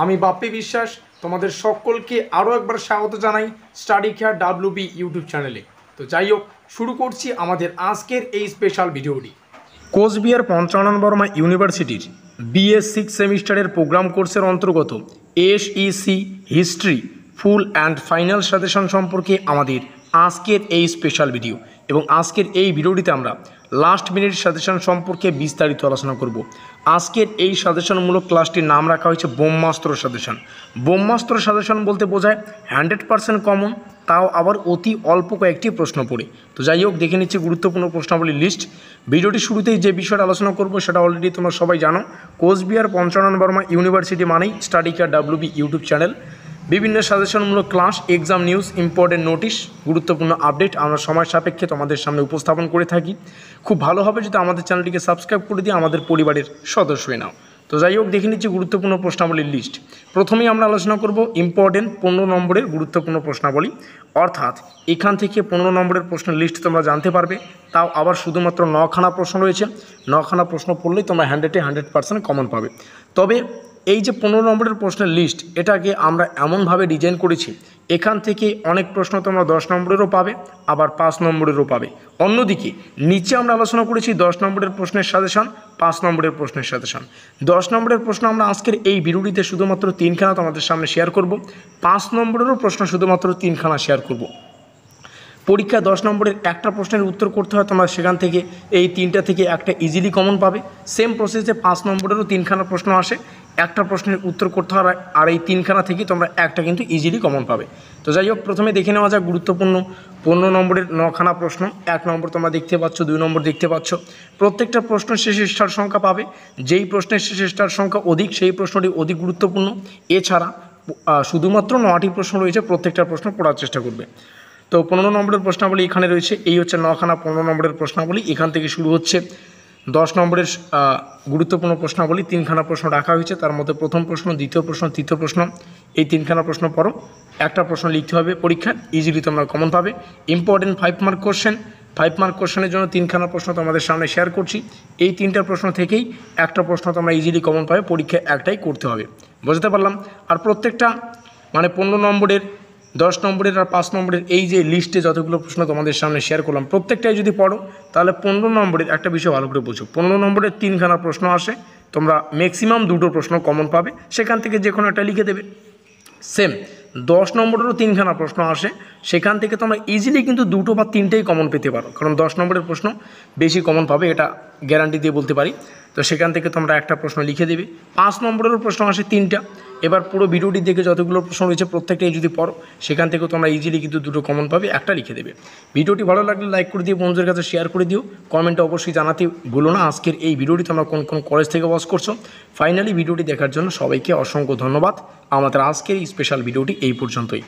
আমি বাপ্পি বিশ্বাস তোমাদের সকলকে আরও একবার স্বাগত জানাই স্টাডি কেয়ার WB ইউটিউব চ্যানেলে। তো যাই হোক, শুরু করছি আমাদের আজকের এই স্পেশাল ভিডিওটি। কোচবিহার পঞ্চানন বর্মা ইউনিভার্সিটির BA 6 সেমিস্টারের প্রোগ্রাম কোর্সের অন্তর্গত SEC history full and final suggestion সম্পর্কে আমাদের আজকের এই স্পেশাল ভিডিও। এবং আজকের এই ভিডিওটিতে আমরা লাস্ট মিনিট সাজেশন সম্পর্কে বিস্তারিত আলোচনা করব। আজকের এই সাজেশনমূলক ক্লাসটির নাম রাখা হয়েছে ব্রহ্মাস্ত্র সাজেশন। ব্রহ্মাস্ত্র সাজেশন বলতে বোঝায় 100% কমন, তাও আবার অতি অল্প কয়েকটি প্রশ্ন পড়ে। তো যাই হোক, দেখে নিচ্ছি গুরুত্বপূর্ণ প্রশ্নাবলীর লিস্ট। ভিডিওটি শুরুতেই যে বিষয়টা আলোচনা করব সেটা অলরেডি তোমরা সবাই জানো। কোচবিহার পঞ্চানন বর্মা ইউনিভার্সিটি মানেই study care WB YouTube channel. বিভিন্ন সাজেশনমূলক class, exam news, important notice, গুরুত্বপূর্ণ আপডেট আমরা সময় সাপেক্ষে তোমাদের সামনে উপস্থাপন করে থাকি। খুব ভালো হবে যদি আমাদের চ্যানেলটিকে সাবস্ক্রাইব করে দিয়ে আমাদের পরিবারের সদস্য হয়ে নাও। তো যাই হোক, দেখে নিচ্ছি গুরুত্বপূর্ণ প্রশ্নাবলীর লিস্ট। প্রথমেই আমরা আলোচনা করব ইম্পর্টেন্ট 15 নম্বরের গুরুত্বপূর্ণ প্রশ্নাবলী। অর্থাৎ এখান থেকে 15 নম্বরের প্রশ্নের লিস্ট তোমরা জানতে পারবে। তাও আবার শুধুমাত্র 9খানা প্রশ্ন রয়েছে। 9খানা প্রশ্ন পড়লেই তোমরা 100% কমন পাবে। তবে এই যে 15 নম্বরের প্রশ্নের লিস্ট, এটাকে আমরা এমনভাবে ডিজাইন করেছি, এখান থেকে অনেক প্রশ্ন তোমরা 10 নম্বরেরও পাবে, আবার 5 নম্বরেরও পাবে। অন্যদিকে নিচে আমরা আলোচনা করেছি 10 নম্বরের প্রশ্নের সাজেশন, 5 নম্বরের প্রশ্নের সাজেশন। 10 নম্বরের প্রশ্ন আমরা আজকের এই ভিডিওটিতে শুধুমাত্র 3খানা তোমাদের সামনে শেয়ার করব। 5 নম্বরেরও প্রশ্ন শুধুমাত্র 3খানা শেয়ার করব। পরীক্ষা 10 নম্বরের একটা প্রশ্নের উত্তর করতে হয়, তোমরা সেখান থেকে এই 3টা থেকে একটা ইজিলি কমন পাবে। সেম প্রসেসে 5 নম্বরেরও 3খানা প্রশ্ন আসে, একটা প্রশ্নের উত্তর করতে হয়, আর এই 3খানা থেকে তোমরা একটা কিন্তু ইজিলি কমন পাবে। তো যাই হোক, প্রথমে দেখে নেওয়া যাক গুরুত্বপূর্ণ 15 নম্বরের 9খানা প্রশ্ন। 1 নম্বর তোমরা দেখতে পাচ্ছ, 2 নম্বর দেখতে পাচ্ছ। প্রত্যেকটা প্রশ্ন শেষে স্টার সংখ্যা পাবে। যেই প্রশ্নের শেষে স্টার সংখ্যা অধিক সেই প্রশ্নটি অধিক গুরুত্বপূর্ণ। এছাড়া শুধুমাত্র 9টি প্রশ্ন রয়েছে, প্রত্যেকটা প্রশ্ন পড়ার চেষ্টা করবে। তো 15 নম্বরের প্রশ্নাবলী এখানে রয়েছে। এই হচ্ছে 9খানা 15 নম্বরের প্রশ্নাবলী। এখান থেকে শুরু হচ্ছে 10 নম্বরের গুরুত্বপূর্ণ প্রশ্নাবলী। 3খানা প্রশ্ন রাখা হয়েছে, তার মধ্যে প্রথম প্রশ্ন, দ্বিতীয় প্রশ্ন, তৃতীয় প্রশ্ন, এই 3খানা প্রশ্ন পড়ো। একটা প্রশ্ন লিখতে হবে পরীক্ষায়, ইজিলি তোমরা কমন পাবে। Important 5 mark question. 5 মার্ক কোশ্চেনের জন্য 3খানা প্রশ্ন তোমাদের সামনে শেয়ার করছি। এই 3টা প্রশ্ন থেকেই একটা প্রশ্ন তোমরা ইজিলি কমন পাবে, পরীক্ষায় একটাই করতে হবে। বুঝতে পারলাম? আর প্রত্যেকটা মানে 15 নম্বরের, 10 নম্বরের আর 5 নম্বরের এই যে লিস্টে যতগুলো প্রশ্ন তোমাদের সামনে শেয়ার করলাম, প্রত্যেকটাই যদি পড়ো তাহলে 15 নম্বরের একটা বিষয় ভালো করে বোঝো। 15 নম্বরের 3খানা প্রশ্ন আসে, তোমরা ম্যাক্সিমাম 2টো প্রশ্ন কমন পাবে, সেখান থেকে যে কোনো একটা লিখে দেবে। সেম 10 নম্বরেরও 3খানা প্রশ্ন আসে, সেখান থেকে তোমরা ইজিলি কিন্তু 2টো বা 3টেই কমন পেতে পারো, কারণ 10 নম্বরের প্রশ্ন বেশি কমন পাবে, এটা গ্যারান্টি দিয়ে বলতে পারি। তো সেখান থেকে তোমরা একটা প্রশ্ন লিখে দেবে। 5 নম্বরেরও প্রশ্ন আসে 3টা। এবার পুরো ভিডিওটি দেখে যতগুলো প্রশ্ন রয়েছে প্রত্যেকটাই যদি পড়ো, সেখান থেকেও তোমরা ইজিলি কিন্তু 2টো কমন পাবে, একটা লিখে দেবে। ভিডিওটি ভালো লাগলে লাইক করে দিও, বন্ধুদের কাছে শেয়ার করে দিও, কমেন্টে অবশ্যই জানাতে ভুলো না আজকের এই ভিডিওটি তোমরা কোন কোন কলেজ থেকে ওয়াচ করছো। ফাইনালি ভিডিওটি দেখার জন্য সবাইকে অসংখ্য ধন্যবাদ। আমাদের আজকের এই স্পেশাল ভিডিওটি এই পর্যন্তই।